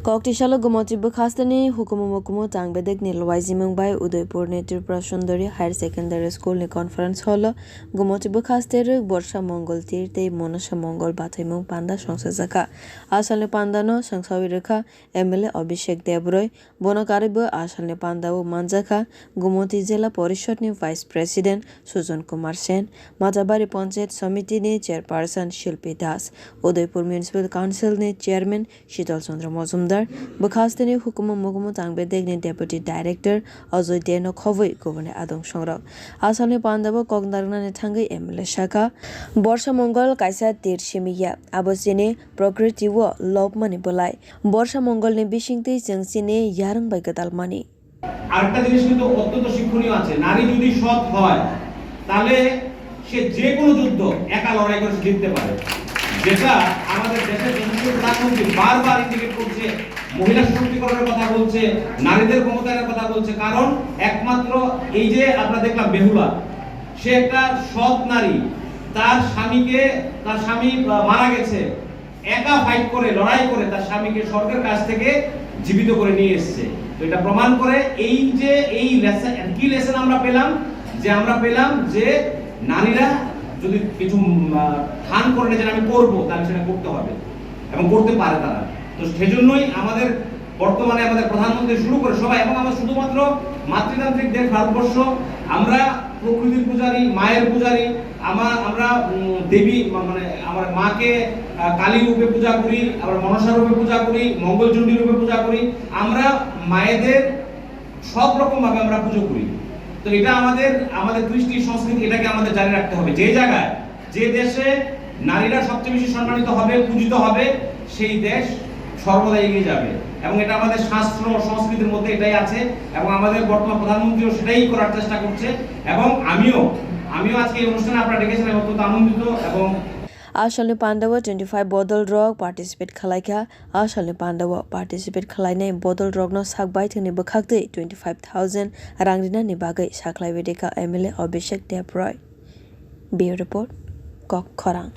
Koktishala Gomotibu Khastani, Hukumukumu Tangbedek Nilwaizimung by Udaipur Native Prasundari Higher Secondary School ni Conference Hall, Gomotibu Khaster, Borsamangal Tirte, Manasha mangal bataimung panda songchajakha. Asalni pandano songchajakha MLA Abhishek Debroy, Bonakaribu Asalni pandao manjakha, Gomoti Jela Porishod ni Vice President Sujan Kumar Sen, Matabari Panchayat Samiti ni Chairperson Shilpi Das, Udaipur Municipal Council ni Chairman Shital Chandra Mazumdar, Bukhastani Hukumu Mugumu Tangbedek ni Deputy Director Ajoy Deno Khovoi Governor Adong Songrok. Asalni pandabo Kogdarna ni Thangai MLA Shaka, Borsamangal Kaisa Tirshimiya, Abosine Prokriti wo Lobmani Bolai, Borsamangal ni Bishingti Jangsine Yarang by Gadalmani. আরেকটা জিনিস কিন্তু অত্যন্ত শিক্ষণীয় আছে, নারী যদি সৎ হয় তাহলে সে যে কোনো যুদ্ধ একা লড়াই করে জিততে পারে। যেটা আমাদের দেশের যশস্বী প্রধানমন্ত্রী বারবার ইন্ডিকেট করছে, মহিলা সশক্তিকরণের কথা বলছে, নারীদের ক্ষমতায়নের কথা বলছে। কারণ একমাত্র এই যে আমরা দেখলাম বেহুলা, সে একটা সৎ নারী, তার স্বামী মারা গেছে, একা ফাইট করে লড়াই করে তার স্বামীকে সরকারের কাছ থেকে জীবিত করে নিয়ে এসেছে। তো এটা প্রমাণ করে এই যে এই লেসন, কি লেসন আমরা পেলাম যে নারীরা যদি কিছু ঠান করে যে আমি করব, তাহলে সেটা করতে হবে এবং করতে পারে তারা। তো সেজন্যই আমাদের বর্তমানে আমাদের প্রধানমন্ত্রী শুরু করে সবাই, এবং আমরা শুধুমাত্র মাতৃতান্ত্রিক দেশ ভারতবর্ষ, আমরা প্রকৃতির পূজারী, মায়ের পূজারী, আমরা দেবী মানে আমার মাকে কালী রূপে পূজা করি, আমরা মনসা রূপে পূজা করি, মঙ্গলচণ্ডী রূপে পূজা করি, আমরা মায়েদের সব রকম ভাবে আমরা পুজো করি। তো এটা আমাদের কৃষ্টি সংস্কৃতি, এটাকে আমাদের জারি রাখতে হবে। যে জায়গায় যে দেশে নারীরা সবচেয়ে বেশি সম্মানিত হবে, পূজিত হবে, সেই দেশ সর্বদা এগিয়ে যাবে। এবং এটা আমাদের শাস্ত্র সংস্কৃতির মধ্যে এটাই আছে, এবং আমাদের বর্তমান প্রধানমন্ত্রীও সেটাই করার চেষ্টা করছে। এবং আমিও আজকে এই অনুষ্ঠানে আপনারা ডেকেছেন, অত্যন্ত আনন্দিত। এবং Asalni Pandawa 25 Bodol Rock participate Khalaika, Asalni Pandawa participate Khalaina Bodol Rock no Sakbai Tini Bukhakte 25,000 Rangdina Nibagai Saklai Vedeka MLA Abhishek Debroy. Bureau Report, Kok Khorang.